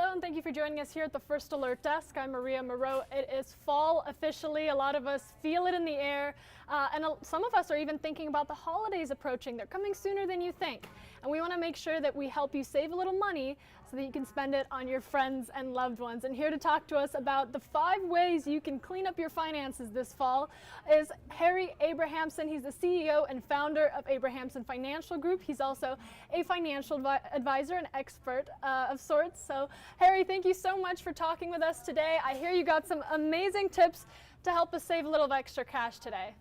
Hello, and thank you for joining us here at the First Alert Desk. I'm Maria Moreau. It is fall officially. A lot of us feel it in the air, and some of us are even thinking about the holidays approaching. They're coming sooner than you think, and we want to make sure that we help you save a little money so that you can spend it on your friends and loved ones. And here to talk to us about the 5 ways you can clean up your finances this fall is Harry Abrahamsen. He's the CEO and founder of Abrahamsen Financial Group. He's also a financial advisor and expert of sorts. So, Harry, thank you so much for talking with us today. I hear you got some amazing tips to help us save a little extra cash today.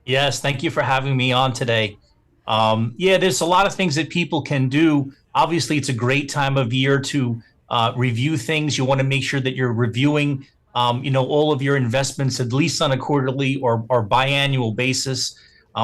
Yes, thank you for having me on today. Yeah, there's a lot of things that people can do. Obviously, it's a great time of year to review things. You want to make sure that you're reviewing, all of your investments at least on a quarterly or biannual basis.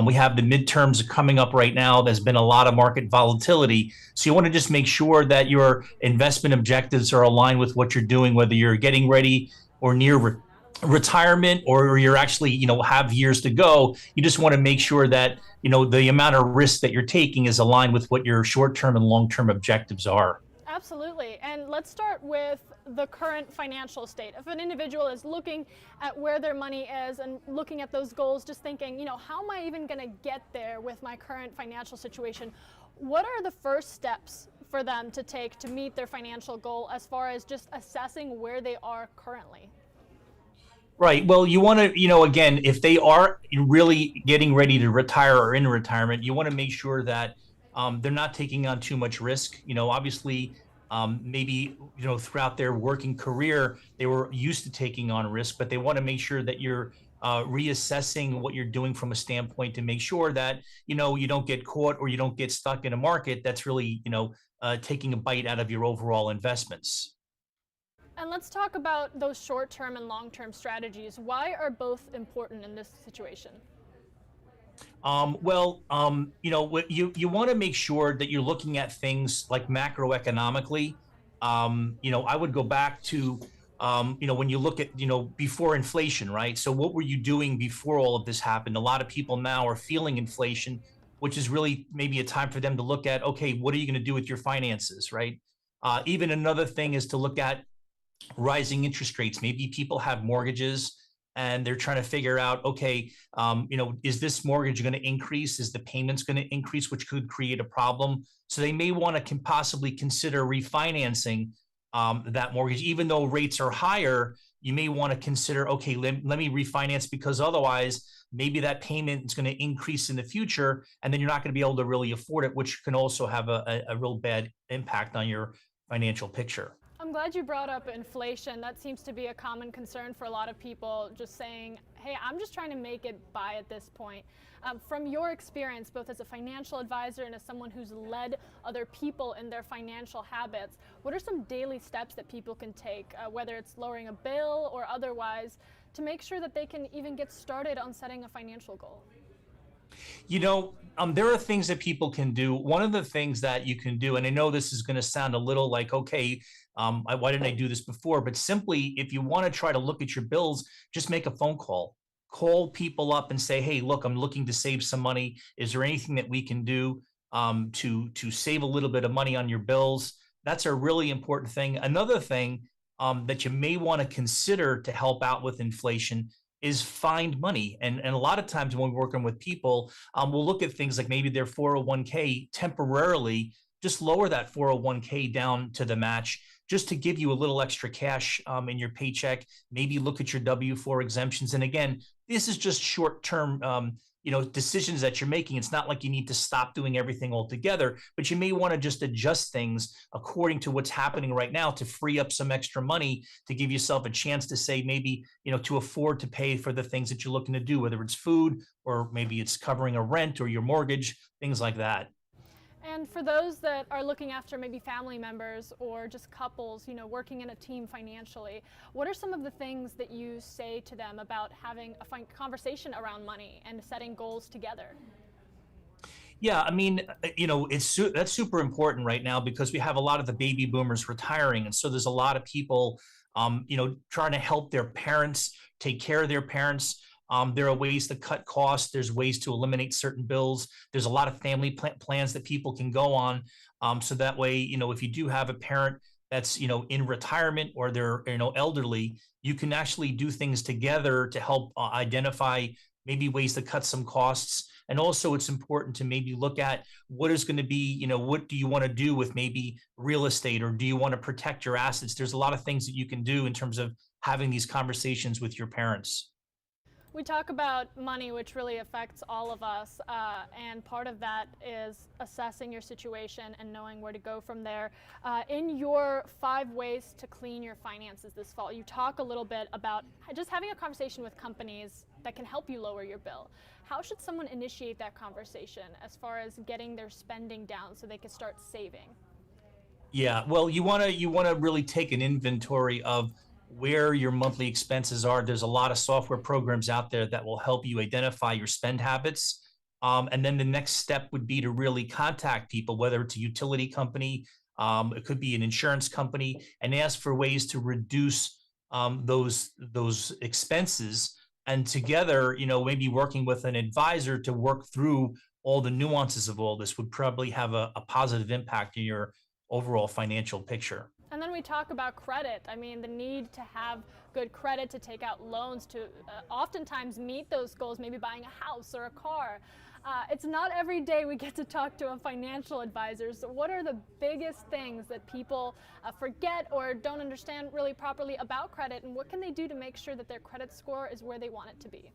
We have the midterms coming up right now. There's been a lot of market volatility. So you want to just make sure that your investment objectives are aligned with what you're doing, whether you're getting ready or near retirement or you're actually have years to go. You just want to make sure that the amount of risk that you're taking is aligned with what your short-term and long-term objectives are. Absolutely. And let's start with the current financial state. If an individual is looking at where their money is and looking at those goals, just thinking, how am I even going to get there with my current financial situation? What are the first steps for them to take to meet their financial goal as far as just assessing where they are currently? Right. Well, you want to, again, if they are really getting ready to retire or in retirement, you want to make sure that they're not taking on too much risk. Obviously, maybe, throughout their working career, they were used to taking on risk, but they want to make sure that you're reassessing what you're doing from a standpoint to make sure that, you don't get caught or you don't get stuck in a market that's really, taking a bite out of your overall investments. And let's talk about those short-term and long-term strategies. Why are both important in this situation? You want to make sure that you're looking at things like macroeconomically. I would go back to, when you look at, before inflation, right? So what were you doing before all of this happened? A lot of people now are feeling inflation, which is really maybe a time for them to look at, okay, what are you going to do with your finances, right? Even another thing is to look at rising interest rates. Maybe people have mortgages and they're trying to figure out, okay, is this mortgage going to increase? Is the payments going to increase, which could create a problem? So they may want to possibly consider refinancing that mortgage, even though rates are higher. You may want to consider, okay, let me refinance, because otherwise maybe that payment is going to increase in the future, and then you're not going to be able to really afford it, which can also have a real bad impact on your financial picture. I'm glad you brought up inflation. That seems to be a common concern for a lot of people, just saying, hey, I'm just trying to make it by at this point. From your experience, both as a financial advisor and as someone who's led other people in their financial habits, what are some daily steps that people can take, whether it's lowering a bill or otherwise, to make sure that they can even get started on setting a financial goal? There are things that people can do. One of the things that you can do, and I know this is going to sound a little like, okay, why didn't I do this before? But simply, if you want to try to look at your bills, just make a phone call. Call people up and say, hey, look, I'm looking to save some money. Is there anything that we can do to save a little bit of money on your bills? That's a really important thing. Another thing that you may want to consider to help out with inflation is find money. And a lot of times when we're working with people, we'll look at things like maybe their 401k temporarily, just lower that 401k down to the match, just to give you a little extra cash in your paycheck. Maybe look at your W-4 exemptions. And again, this is just short-term decisions that you're making. It's not like you need to stop doing everything altogether, but you may want to just adjust things according to what's happening right now to free up some extra money to give yourself a chance to say maybe, to afford to pay for the things that you're looking to do, whether it's food or maybe it's covering a rent or your mortgage, things like that. And for those that are looking after maybe family members or just couples, working in a team financially, what are some of the things that you say to them about having a conversation around money and setting goals together? Yeah, I mean, that's super important right now because we have a lot of the baby boomers retiring, and so there's a lot of people, trying to help their parents take care of their parents. There are ways to cut costs. There's ways to eliminate certain bills. There's a lot of family plans that people can go on. So that way, if you do have a parent that's, in retirement or they're, elderly, you can actually do things together to help identify maybe ways to cut some costs. And also it's important to maybe look at what is going to be, what do you want to do with maybe real estate, or do you want to protect your assets? There's a lot of things that you can do in terms of having these conversations with your parents. We talk about money, which really affects all of us, and part of that is assessing your situation and knowing where to go from there. In your 5 ways to clean your finances this fall, you talk a little bit about just having a conversation with companies that can help you lower your bill. How should someone initiate that conversation as far as getting their spending down so they can start saving? Yeah, well, you want to really take an inventory of where your monthly expenses are. There's a lot of software programs out there that will help you identify your spend habits. And then the next step would be to really contact people, whether it's a utility company, it could be an insurance company, and ask for ways to reduce those expenses. And together, maybe working with an advisor to work through all the nuances of all this would probably have a positive impact in your overall financial picture. And then we talk about credit. I mean, the need to have good credit, to take out loans, to oftentimes meet those goals, maybe buying a house or a car. It's not every day we get to talk to a financial advisor. So what are the biggest things that people forget or don't understand really properly about credit, and what can they do to make sure that their credit score is where they want it to be?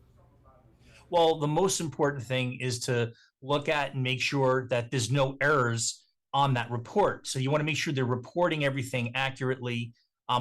Well, the most important thing is to look at and make sure that there's no errors on that report. So you want to make sure they're reporting everything accurately.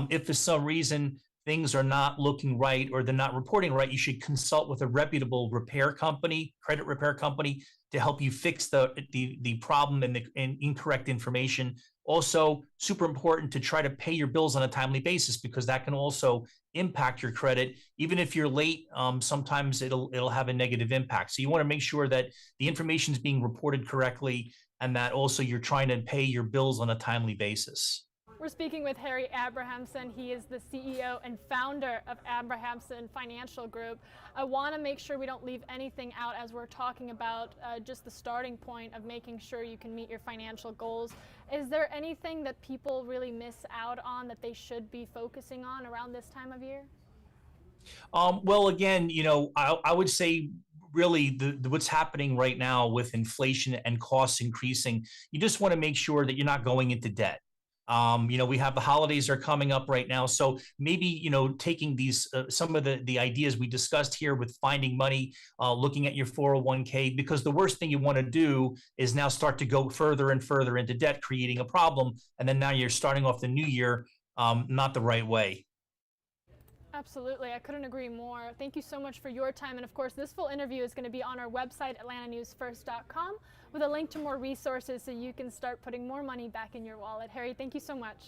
If for some reason things are not looking right or they're not reporting right, you should consult with a reputable repair company, credit repair company, to help you fix the problem and the incorrect information. Also, super important to try to pay your bills on a timely basis, because that can also impact your credit. Even if you're late, sometimes it'll have a negative impact. So you want to make sure that the information is being reported correctly, and that also you're trying to pay your bills on a timely basis. We're speaking with Harry Abrahamsen. He is the CEO and founder of Abrahamsen Financial Group. I want to make sure we don't leave anything out as we're talking about just the starting point of making sure you can meet your financial goals. Is there anything that people really miss out on that they should be focusing on around this time of year? Well, again, I would say really what's happening right now with inflation and costs increasing, you just want to make sure that you're not going into debt. We have the holidays are coming up right now. So maybe, taking these, some of the ideas we discussed here with finding money, looking at your 401k, because the worst thing you want to do is now start to go further and further into debt, creating a problem. And then now you're starting off the new year, not the right way. Absolutely. I couldn't agree more. Thank you so much for your time. And of course, this full interview is going to be on our website, atlantanewsfirst.com, with a link to more resources so you can start putting more money back in your wallet. Harry, thank you so much.